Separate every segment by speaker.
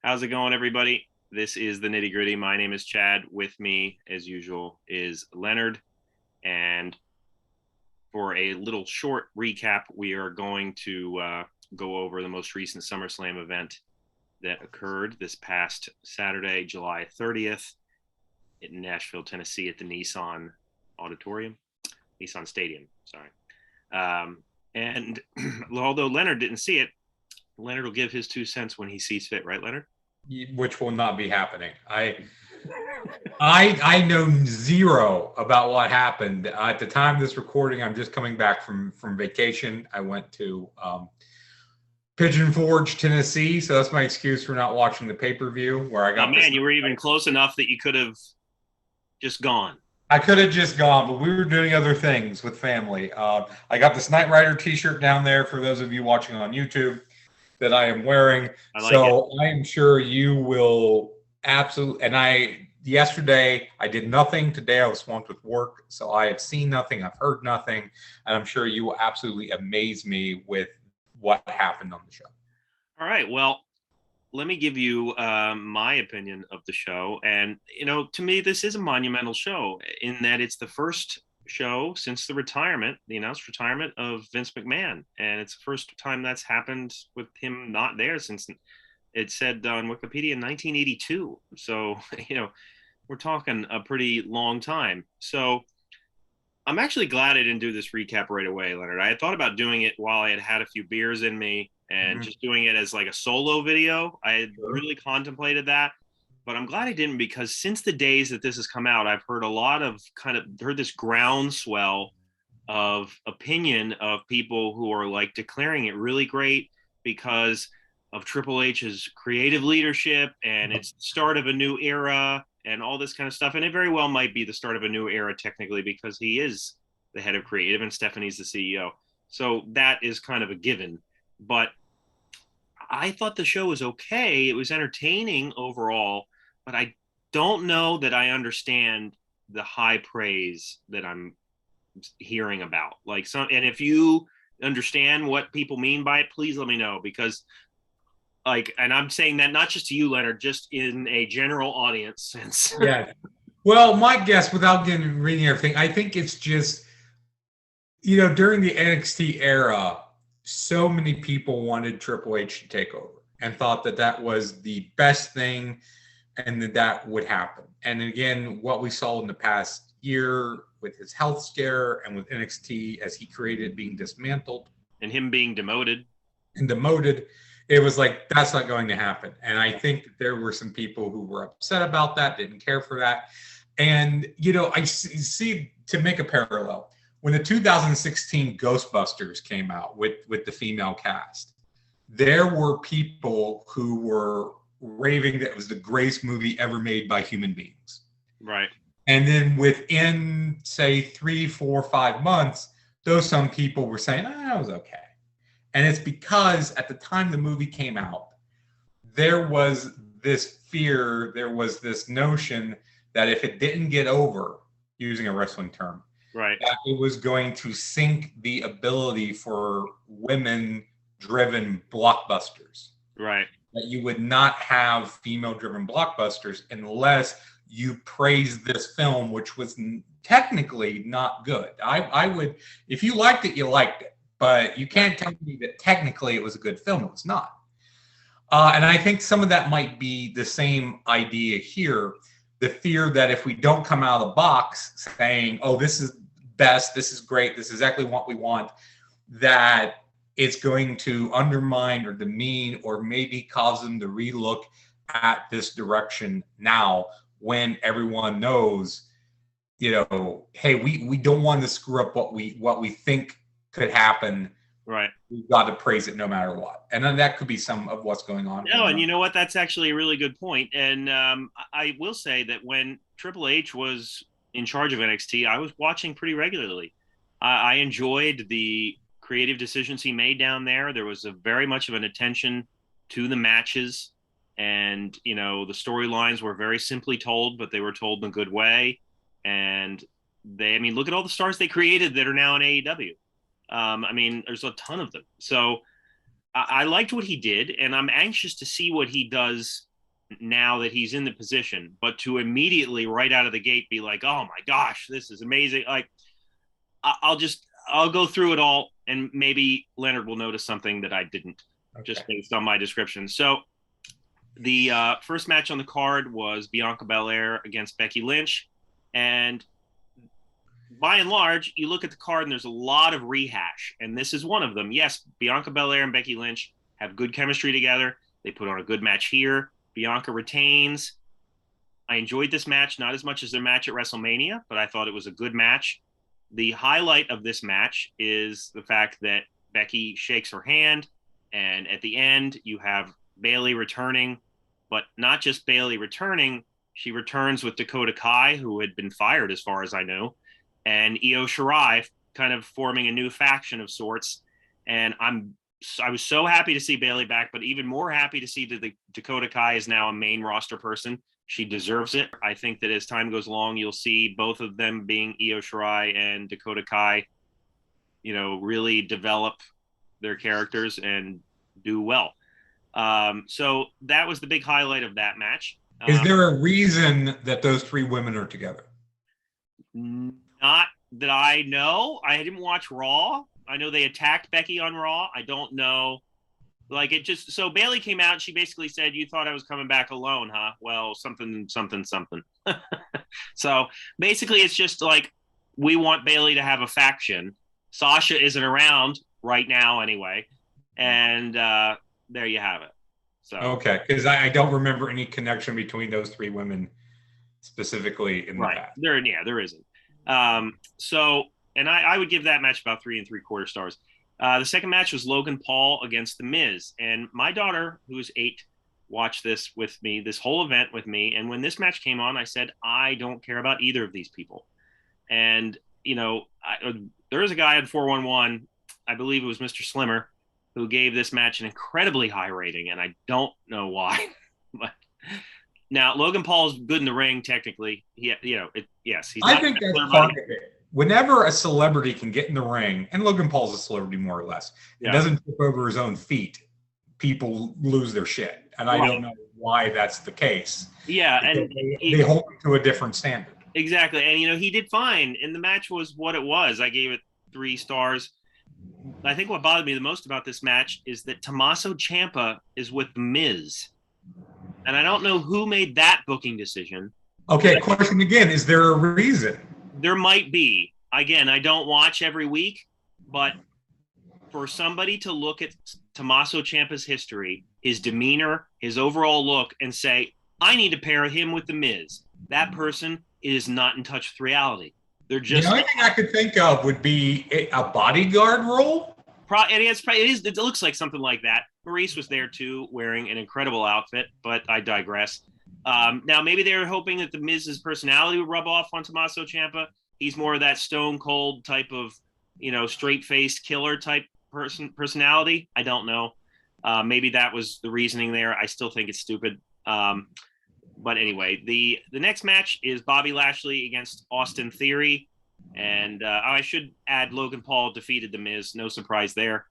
Speaker 1: How's it going, everybody? This is the Nitty Gritty. My name is Chad. With me, as usual, is Leonard. And for a little short recap, we are going to go over the most recent SummerSlam event that occurred this past Saturday, July 30th, in Nashville, Tennessee, at the Nissan Stadium. Sorry. And although Leonard didn't see it, Leonard will give his 2 cents when he sees fit, right, Leonard?
Speaker 2: Which will not be happening. I know zero about what happened. At the time of this recording, I'm just coming back from vacation. I went to Pigeon Forge, Tennessee, so that's my excuse for not watching the pay-per-view. Where I got
Speaker 1: you were even close enough that you could have just gone.
Speaker 2: I could have just gone, but we were doing other things with family. I got this Knight Rider T-shirt down there for those of you watching on YouTube that I am wearing. I am sure you will absolutely. And yesterday I did nothing. Today I was swamped with work, so I have seen nothing. I've heard nothing, and I'm sure you will absolutely amaze me with what happened on the show.
Speaker 1: All right. Well, let me give you my opinion of the show. And, to me, this is a monumental show in that it's the first show since the announced retirement of Vince McMahon. And it's the first time that's happened with him not there since it said on Wikipedia in 1982. So, we're talking a pretty long time. So I'm actually glad I didn't do this recap right away, Leonard. I had thought about doing it while I had a few beers in me and just doing it as like a solo video. I had really contemplated that, but I'm glad I didn't, because since the days that this has come out, I've heard heard this groundswell of opinion of people who are like declaring it really great because of Triple H's creative leadership and it's the start of a new era and all this kind of stuff. And it very well might be the start of a new era technically because he is the head of creative and Stephanie's the CEO. So that is kind of a given. But I thought the show was okay. It was entertaining overall, but I don't know that I understand the high praise that I'm hearing about. And if you understand what people mean by it, please let me know, because and I'm saying that not just to you, Leonard, just in a general audience sense.
Speaker 2: Yeah. Well, my guess, without reading everything, I think it's just, during the NXT era, so many people wanted Triple H to take over and thought that that was the best thing and that would happen. And again, what we saw in the past year with his health scare and with NXT as he created being dismantled.
Speaker 1: And him being demoted.
Speaker 2: It was like, that's not going to happen. And I think that there were some people who were upset about that, didn't care for that. And, I see, to make a parallel, when the 2016 Ghostbusters came out with the female cast, there were people who were raving that it was the greatest movie ever made by human beings.
Speaker 1: Right.
Speaker 2: And then within, say, 3, 4, 5 months, some people were saying, that was okay. And it's because at the time the movie came out, there was this fear, there was this notion that if it didn't get over, using a wrestling term,
Speaker 1: right,
Speaker 2: that it was going to sink the ability for women-driven blockbusters.
Speaker 1: Right.
Speaker 2: That you would not have female-driven blockbusters unless you praised this film, which was technically not good. I would, if you liked it, you liked it. But you can't tell me that technically it was a good film. It was not. And I think some of that might be the same idea here. The fear that if we don't come out of the box saying, this is best, this is great, this is exactly what we want, that it's going to undermine or demean or maybe cause them to relook at this direction now when everyone knows, hey, we don't want to screw up what we think could happen.
Speaker 1: Right.
Speaker 2: We've got to praise it no matter what. And then that could be some of what's going on.
Speaker 1: No, and you know what? That's actually a really good point. And I will say that when Triple H was in charge of NXT, I was watching pretty regularly. I enjoyed the creative decisions he made down there. There was very much of an attention to the matches. And, the storylines were very simply told, but they were told in a good way. And look at all the stars they created that are now in AEW. There's a ton of them. So I liked what he did, and I'm anxious to see what he does now that he's in the position, but to immediately right out of the gate be like, oh my gosh, this is amazing. Like, I'll go through it all, and maybe Leonard will notice something that I didn't, just based on my description. So the first match on the card was Bianca Belair against Becky Lynch. And by and large, you look at the card and there's a lot of rehash. And this is one of them. Yes, Bianca Belair and Becky Lynch have good chemistry together. They put on a good match here. Bianca retains. I enjoyed this match, not as much as their match at WrestleMania, but I thought it was a good match. The highlight of this match is the fact that Becky shakes her hand, and at the end, you have Bayley returning, but not just Bayley returning. She returns with Dakota Kai, who had been fired as far as I know, and Io Shirai, kind of forming a new faction of sorts. And I was so happy to see Bayley back, but even more happy to see that the Dakota Kai is now a main roster person. She deserves it. I think that as time goes along, you'll see both of them, being Io Shirai and Dakota Kai, really develop their characters and do well. So that was the big highlight of that match.
Speaker 2: Is there a reason that those three women are together?
Speaker 1: Not that I know. I didn't watch Raw. I know they attacked Becky on Raw. I don't know. So Bayley came out and she basically said, you thought I was coming back alone, huh? Well, something. So basically it's just like, we want Bayley to have a faction. Sasha isn't around right now anyway. And there you have it. So
Speaker 2: okay, because I don't remember any connection between those three women specifically in the past.
Speaker 1: There isn't. And I would give that match about 3 3/4 stars. The second match was Logan Paul against The Miz. And my daughter, who is 8, watched this with me, this whole event with me. And when this match came on, I said, I don't care about either of these people. And, there is a guy at 411, I believe it was Mr. Slimmer, who gave this match an incredibly high rating. And I don't know why. But now, Logan Paul is good in the ring, technically. He's
Speaker 2: I think that's part of it. Whenever a celebrity can get in the ring, and Logan Paul's a celebrity more or less, and doesn't trip over his own feet, people lose their shit. And I don't know why that's the case.
Speaker 1: Yeah, and
Speaker 2: they hold him to a different standard.
Speaker 1: Exactly. And, he did fine. And the match was what it was. I gave it 3 stars. I think what bothered me the most about this match is that Tommaso Ciampa is with The Miz. And I don't know who made that booking decision.
Speaker 2: Okay, question again. Is there a reason?
Speaker 1: There might be. Again, I don't watch every week, but for somebody to look at Tommaso Ciampa's history, his demeanor, his overall look, and say, I need to pair him with The Miz, that person is not in touch with reality. They're just.
Speaker 2: The only thing I could think of would be a bodyguard role.
Speaker 1: It looks like something like that. Maurice was there too, wearing an incredible outfit, but I digress. Now, maybe they were hoping that The Miz's personality would rub off on Tommaso Ciampa. He's more of that stone cold type of, straight-faced killer type personality. I don't know. Maybe that was the reasoning there. I still think it's stupid. But anyway, the next match is Bobby Lashley against Austin Theory. And I should add Logan Paul defeated The Miz. No surprise there.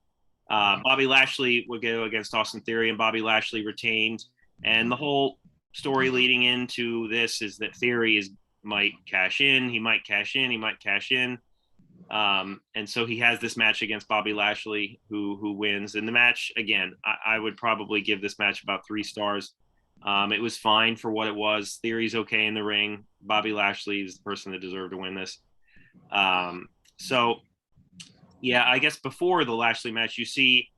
Speaker 1: Bobby Lashley would go against Austin Theory, and Bobby Lashley retained. And the whole story leading into this is that Theory might cash in. He might cash in. He might cash in. And so he has this match against Bobby Lashley, who wins. And the match, again, I would probably give this match about 3 stars. It was fine for what it was. Theory's okay in the ring. Bobby Lashley is the person that deserved to win this. So, yeah, I guess before the Lashley match, you see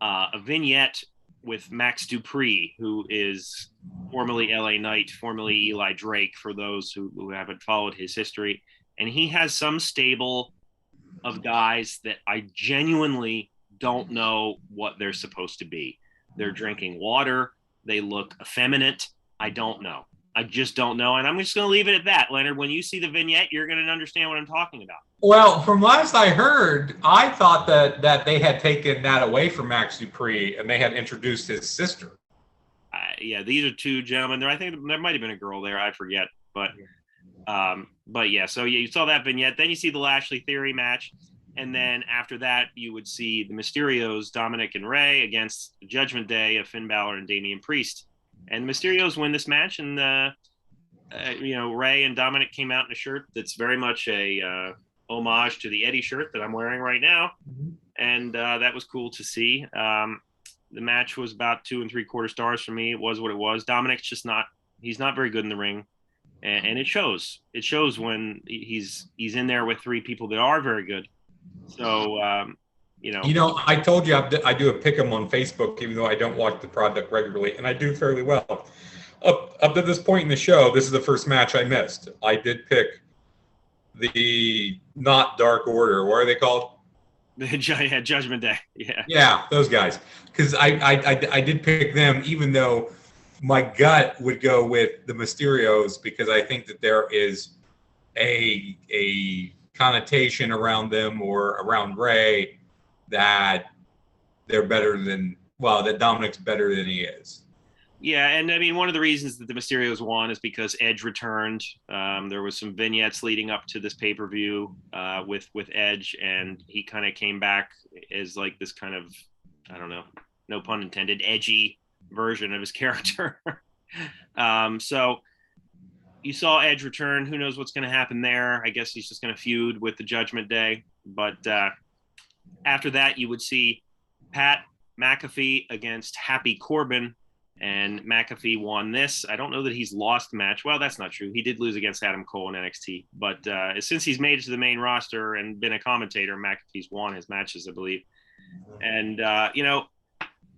Speaker 1: a vignette with Max Dupree, who is formerly LA Knight, formerly Eli Drake, for those who haven't followed his history. And he has some stable of guys that I genuinely don't know what they're supposed to be. They're drinking water. They look effeminate. I don't know. I just don't know. And I'm just going to leave it at that. Leonard, when you see the vignette, you're going to understand what I'm talking about.
Speaker 2: Well, from last I heard, I thought that they had taken that away from Max Dupree and they had introduced his sister.
Speaker 1: Yeah, these are 2 gentlemen. I think there might have been a girl there. I forget. But yeah, so yeah, you saw that vignette. Then you see the Lashley Theory match. And then after that, you would see the Mysterios, Dominic and Rey, against the Judgment Day of Finn Balor and Damian Priest. And Mysterios win this match, and Ray and Dominic came out in a shirt that's very much a homage to the Eddie shirt that I'm wearing right now, and that was cool to see. The match was about 2 3/4 stars for me. It was what it was. Dominic's just he's not very good in the ring, and it shows. It shows when he's in there with 3 people that are very good. So
Speaker 2: I told you I do a pick 'em on Facebook, even though I don't watch the product regularly, and I do fairly well. Up to this point in the show, this is the first match I missed. I did pick the not Dark Order. What are they called?
Speaker 1: Judgment Day.
Speaker 2: Yeah, those guys. Because I did pick them, even though my gut would go with the Mysterios, because I think that there is a connotation around them or around Ray that they're better than, that Dominic's better than he is.
Speaker 1: Yeah, and I mean, one of the reasons that the Mysterios won is because Edge returned. There was some vignettes leading up to this pay-per-view with Edge, and he kind of came back as like this kind of, I don't know, no pun intended, edgy version of his character. So you saw Edge return. Who knows what's going to happen there? I guess he's just going to feud with the Judgment Day. But after that, you would see Pat McAfee against Happy Corbin. And McAfee won this. I don't know that he's lost the match. Well, that's not true. He did lose against Adam Cole in NXT. But since he's made it to the main roster and been a commentator, McAfee's won his matches, I believe. And,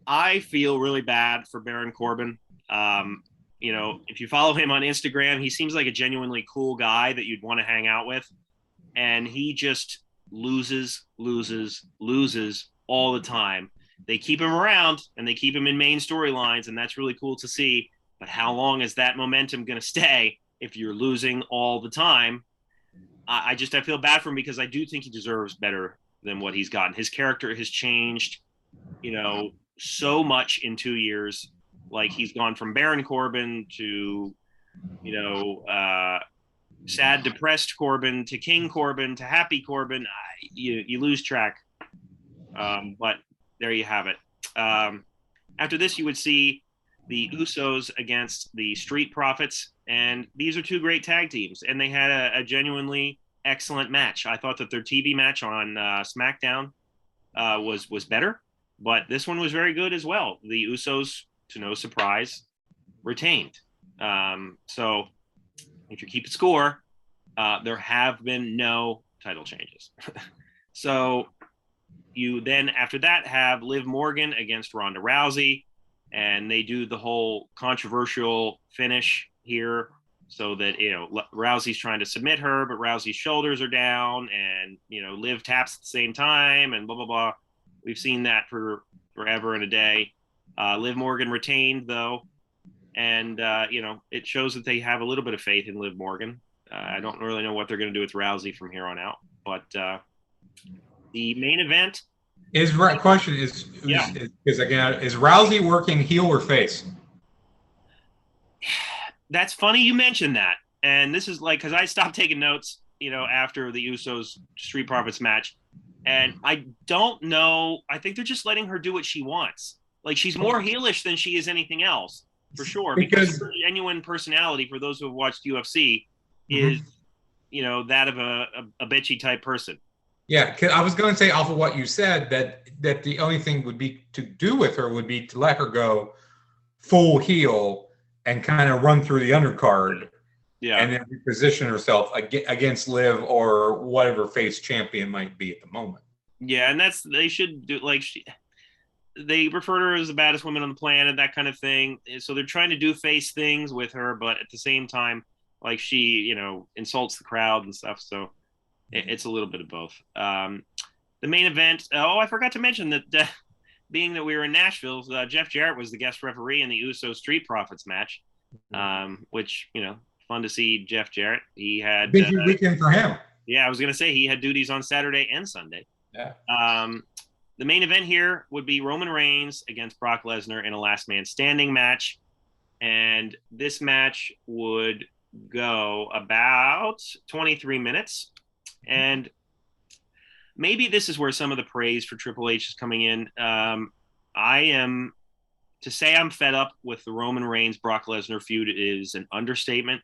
Speaker 1: I feel really bad for Baron Corbin. If you follow him on Instagram, he seems like a genuinely cool guy that you'd want to hang out with. And he just loses all the time. They keep him around and they keep him in main storylines, and that's really cool to see. But how long is that momentum going to stay if you're losing all the time? I feel bad for him because I do think he deserves better than what he's gotten. His character has changed, so much in 2 years. Like, he's gone from Baron Corbin to, sad, depressed Corbin to King Corbin to happy Corbin. You lose track. But there you have it. After this, you would see the Usos against the Street Profits, and these are 2 great tag teams, and they had a genuinely excellent match. I thought that their TV match on SmackDown was better, but this one was very good as well. The Usos, to no surprise, retained. So if you keep score, there have been no title changes. So you then, after that, have Liv Morgan against Ronda Rousey, and they do the whole controversial finish here so that, Rousey's trying to submit her, but Rousey's shoulders are down, and, Liv taps at the same time, and blah, blah, blah. We've seen that for forever and a day. Liv Morgan retained, though, and, it shows that they have a little bit of faith in Liv Morgan. I don't really know what they're going to do with Rousey from here on out, but the main event.
Speaker 2: Question is Rousey working heel or face?
Speaker 1: That's funny you mentioned that. And this is like, because I stopped taking notes, after the Usos Street Profits match. And I don't know. I think they're just letting her do what she wants. Like, she's more heelish than she is anything else, for sure. Because her genuine personality, for those who have watched UFC, is, that of a bitchy type person.
Speaker 2: Yeah, cause I was going to say, off of what you said, that the only thing would be to do with her would be to let her go full heel and kind of run through the undercard, and then reposition herself against Liv or whatever face champion might be at the moment.
Speaker 1: Yeah, and they should do, like, they refer to her as the baddest woman on the planet, that kind of thing. So they're trying to do face things with her, but at the same time, like, she, insults the crowd and stuff. So it's a little bit of both. The main event. I forgot to mention that being that we were in Nashville, Jeff Jarrett was the guest referee in the Usos Street Profits match, which, fun to see Jeff Jarrett. He had
Speaker 2: busy weekend for him.
Speaker 1: Yeah, I was going to say he had duties on Saturday and Sunday.
Speaker 2: Yeah.
Speaker 1: The main event here would be Roman Reigns against Brock Lesnar in a last man standing match. And this match would go about 23 minutes. And maybe this is where some of the praise for Triple H is coming in. I am to say I'm fed up with the Roman Reigns Brock Lesnar feud is an understatement.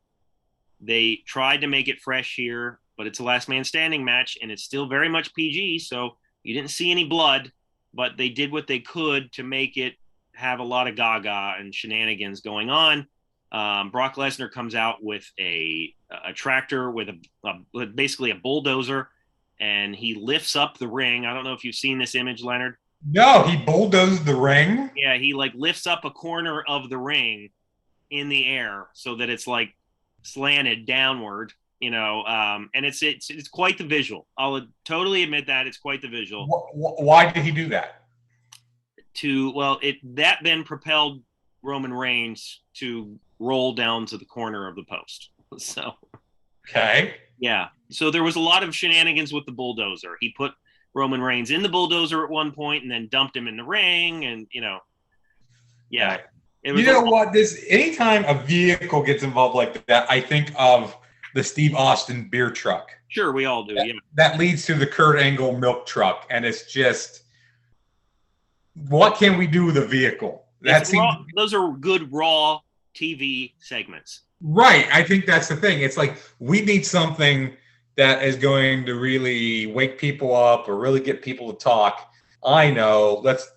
Speaker 1: They tried to make it fresh here, but it's a last man standing match, and it's still very much PG, so you didn't see any blood, but they did what they could to make it have a lot of gaga and shenanigans going on. Brock Lesnar comes out with a tractor with basically a bulldozer, and he lifts up the ring. I don't know if you've seen this image, Leonard.
Speaker 2: No, he bulldozed the ring.
Speaker 1: Yeah, he like lifts up a corner of the ring in the air so that it's like slanted downward, and it's quite the visual. I'll totally admit that it's quite the visual.
Speaker 2: Why did he do that?
Speaker 1: That then propelled Roman Reigns to roll down to the corner of the post. So,
Speaker 2: okay.
Speaker 1: Yeah. So there was a lot of shenanigans with the bulldozer. He put Roman Reigns in the bulldozer at one point and then dumped him in the ring. And, yeah.
Speaker 2: What? Anytime a vehicle gets involved like that, I think of the Steve Austin beer truck.
Speaker 1: Sure, we all do, yeah.
Speaker 2: That leads to the Kurt Angle milk truck. And it's just, what can we do with a vehicle?
Speaker 1: Those are good raw TV segments.
Speaker 2: Right. I think that's the thing. It's like we need something that is going to really wake people up or really get people to talk. I know. Let's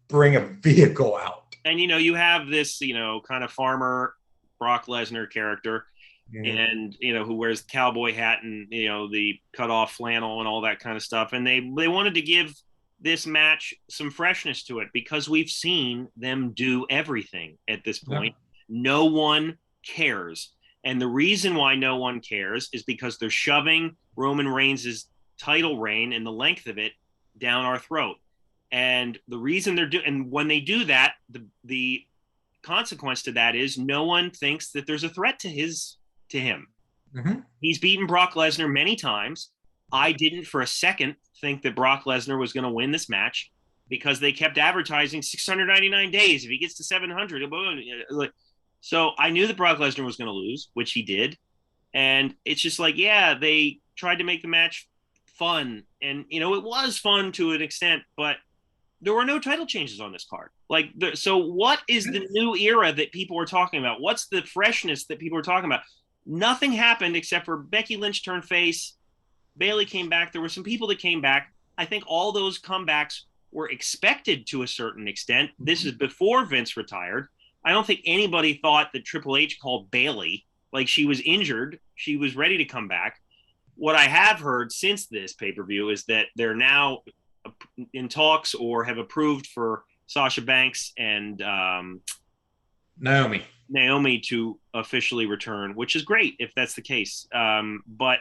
Speaker 2: bring a vehicle out.
Speaker 1: And, you have this, kind of farmer Brock Lesnar character and, who wears the cowboy hat and, the cut off flannel and all that kind of stuff. And they wanted to give this match some freshness to it because we've seen them do everything at this point. Yeah. No one cares. And the reason why no one cares is because they're shoving Roman Reigns' title reign and the length of it down our throat. And the reason and when they do that, the consequence to that is no one thinks that there's a threat to him. Mm-hmm. He's beaten Brock Lesnar many times. I didn't for a second think that Brock Lesnar was going to win this match because they kept advertising 699 days. If he gets to 700, so I knew that Brock Lesnar was going to lose, which he did. And it's just like, yeah, they tried to make the match fun. And, it was fun to an extent, but there were no title changes on this card. So what is the new era that people are talking about? What's the freshness that people are talking about? Nothing happened except for Becky Lynch turned face. Bayley came back. There were some people that came back. I think all those comebacks were expected to a certain extent. This is before Vince retired. I don't think anybody thought that Triple H called Bayley. Like, she was injured. She was ready to come back. What I have heard since this pay-per-view is that they're now in talks or have approved for Sasha Banks and Naomi to officially return, which is great if that's the case. But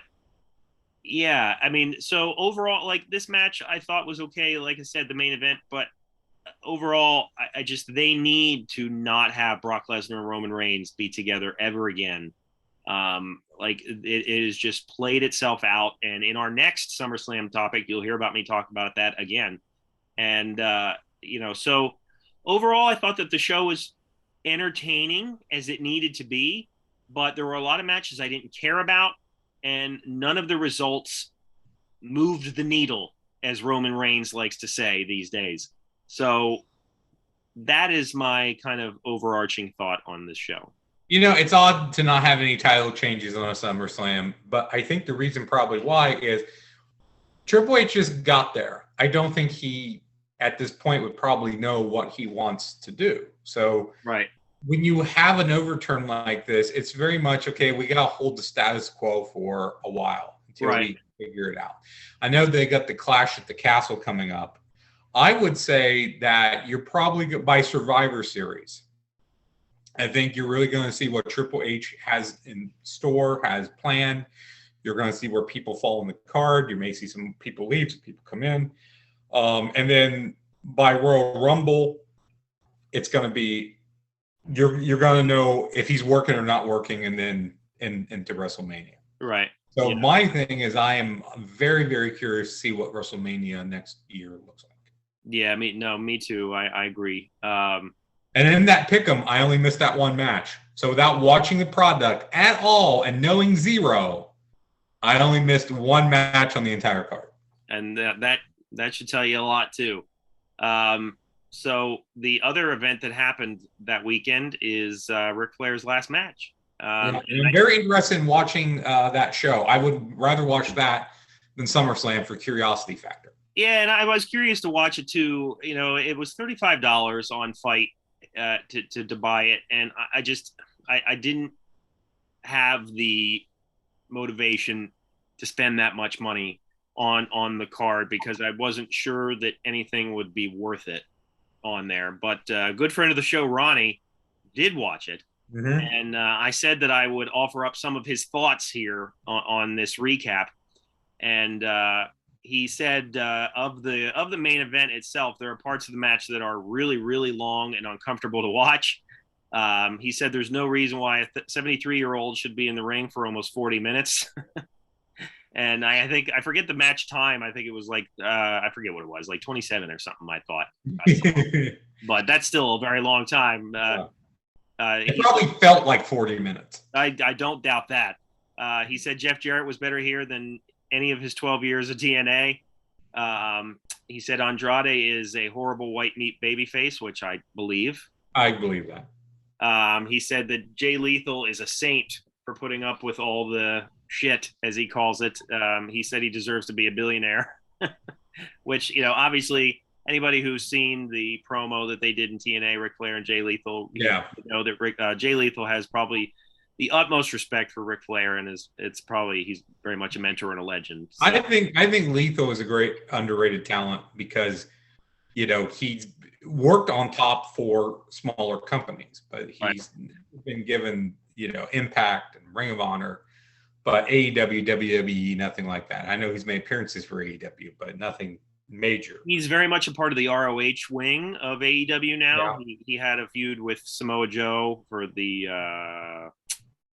Speaker 1: yeah, I mean, so overall, like, this match I thought was okay. Like I said, the main event, but overall, they need to not have Brock Lesnar and Roman Reigns be together ever again. It has just played itself out. And in our next SummerSlam topic, you'll hear about me talk about that again. And, so overall, I thought that the show was entertaining as it needed to be, but there were a lot of matches I didn't care about, and none of the results moved the needle, as Roman Reigns likes to say these days. So that is my kind of overarching thought on this show.
Speaker 2: It's odd to not have any title changes on a SummerSlam, but I think the reason probably why is Triple H just got there. I don't think he, at this point, would probably know what he wants to do. So
Speaker 1: right.
Speaker 2: When you have an overturn like this, it's very much, okay, we got to hold the status quo for a while until we figure it out. I know they got the Clash at the Castle coming up. I would say that you're probably by Survivor Series. I think you're really going to see what Triple H has in store, has planned. You're going to see where people fall in the card. You may see some people leave, some people come in. And then by Royal Rumble, it's going to be, you're going to know if he's working or not working, and then into WrestleMania.
Speaker 1: Right.
Speaker 2: So my thing is, I am very, very curious to see what WrestleMania next year looks like.
Speaker 1: Yeah, me too. I agree.
Speaker 2: And in that pick'em, I only missed that one match. So without watching the product at all and knowing zero, I only missed one match on the entire card.
Speaker 1: And that should tell you a lot too. So the other event that happened that weekend is Ric Flair's last match.
Speaker 2: Yeah, and I'm very interested in watching that show. I would rather watch that than SummerSlam for curiosity factor.
Speaker 1: Yeah, and I was curious to watch it too. You know, it was $35 on Fight to buy it, and I didn't have the motivation to spend that much money on the card because I wasn't sure that anything would be worth it on there. But a good friend of the show, Ronnie, did watch it.
Speaker 2: Mm-hmm.
Speaker 1: And I said that I would offer up some of his thoughts here on this recap. And he said of the main event itself, there are parts of the match that are really, really long and uncomfortable to watch. He said there's no reason why a 73-year-old should be in the ring for almost 40 minutes. And I think I forget the match time. I think it was like I forget what it was, like 27 or something. I thought, but that's still a very long time.
Speaker 2: It probably felt like 40 minutes.
Speaker 1: I don't doubt that. He said Jeff Jarrett was better here than any of his 12 years of TNA. He said Andrade is a horrible white meat babyface, which I believe.
Speaker 2: I believe that.
Speaker 1: He said that Jay Lethal is a saint for putting up with all the shit, as he calls it. He said he deserves to be a billionaire, which, you know, obviously anybody who's seen the promo that they did in TNA, Ric Flair and Jay Lethal, you know that Jay Lethal has probably the utmost respect for Ric Flair, and he's very much a mentor and a legend. So.
Speaker 2: I think Lethal is a great underrated talent because, you know, he's worked on top for smaller companies, but he's been given, you know, Impact and Ring of Honor, but AEW, WWE, nothing like that. I know he's made appearances for AEW, but nothing major.
Speaker 1: He's very much a part of the ROH wing of AEW now. Yeah. He had a feud with Samoa Joe for the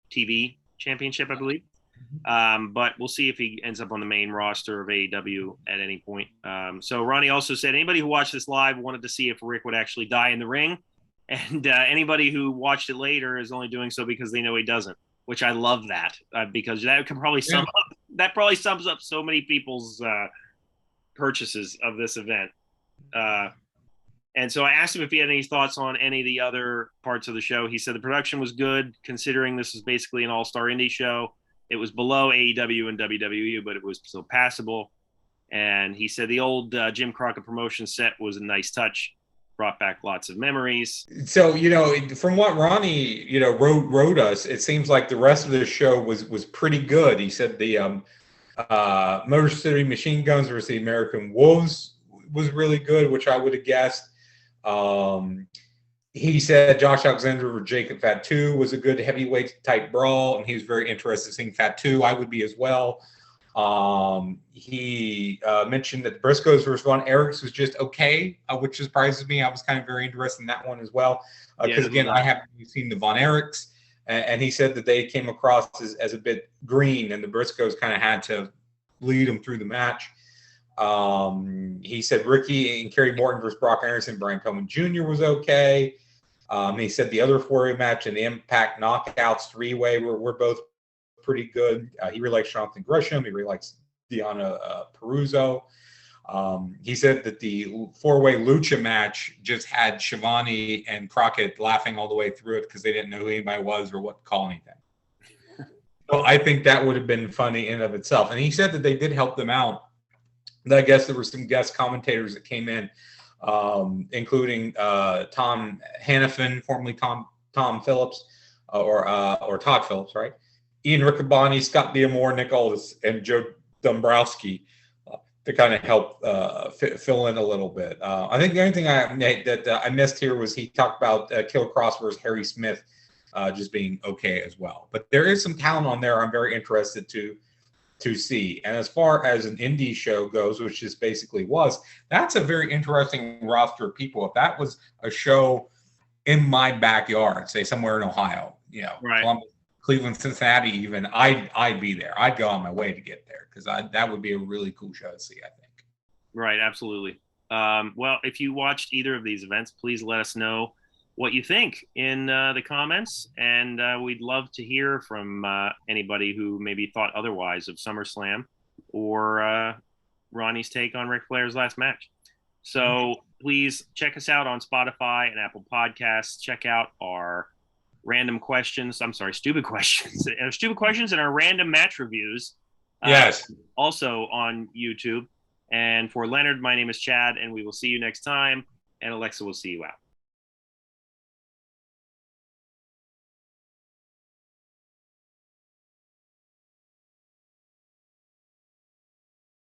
Speaker 1: TV championship, I believe. But we'll see if he ends up on the main roster of AEW at any point. So Ronnie also said anybody who watched this live wanted to see if Rick would actually die in the ring. And anybody who watched it later is only doing so because they know he doesn't, which I love that because that can probably sums up so many people's purchases of this event. And so I asked him if he had any thoughts on any of the other parts of the show. He said the production was good, considering this is basically an all-star indie show. It was below AEW and WWE, but it was still passable. And he said the old Jim Crockett promotion set was a nice touch, brought back lots of memories.
Speaker 2: So, you know, from what Ronnie, you know, wrote us, it seems like the rest of the show was pretty good. He said the Motor City Machine Guns versus the American Wolves was really good, which I would have guessed. He said Josh Alexander or Jacob Fatu was a good heavyweight type brawl, and he was very interested in seeing Fatu. I would be as well. He mentioned that the Briscoes versus Von Erichs was just okay, which surprises me. I was kind of very interested in that one as well. Because, again, I haven't seen the Von Erichs. And he said that they came across as a bit green, and the Briscoes kind of had to lead them through the match. He said Ricky and Kerry Morton versus Brock Anderson, Brian Pillman Jr. was okay. He said the other four-way match and the Impact Knockouts three-way were both pretty good. He really likes Jonathan Gresham. He really likes Deanna Peruzzo. He said that the four-way lucha match just had Shivani and Crockett laughing all the way through it because they didn't know who anybody was or what to call anything. So I think that would have been funny in and of itself. And he said that they did help them out. I guess there were some guest commentators that came in, including Tom Hannafin, formerly Tom Phillips, or Todd Phillips, right? Ian Riccaboni, Scott Diamore, Nick Aldis, and Joe Dombrowski to kind of help fill in a little bit. I think the only thing I missed here was he talked about Killer Cross versus Harry Smith just being okay as well. But there is some talent on there I'm very interested to see. And as far as an indie show goes, which this basically was, that's a very interesting roster of people. If that was a show in my backyard, say somewhere in Ohio, you know,
Speaker 1: right.
Speaker 2: Columbus, Cleveland, Cincinnati, even, I'd be there. I'd go on my way to get there because that would be a really cool show to see, I think.
Speaker 1: Right, absolutely. Well, if you watched either of these events, please let us know what you think in the comments, and we'd love to hear from anybody who maybe thought otherwise of SummerSlam or Ronnie's take on Ric Flair's last match. So please check us out on Spotify and Apple Podcasts. Check out our random questions. I'm sorry, stupid questions. Stupid questions and our random match reviews.
Speaker 2: Yes.
Speaker 1: Also on YouTube. And for Leonard, my name is Chad, and we will see you next time. And Alexa will see you out.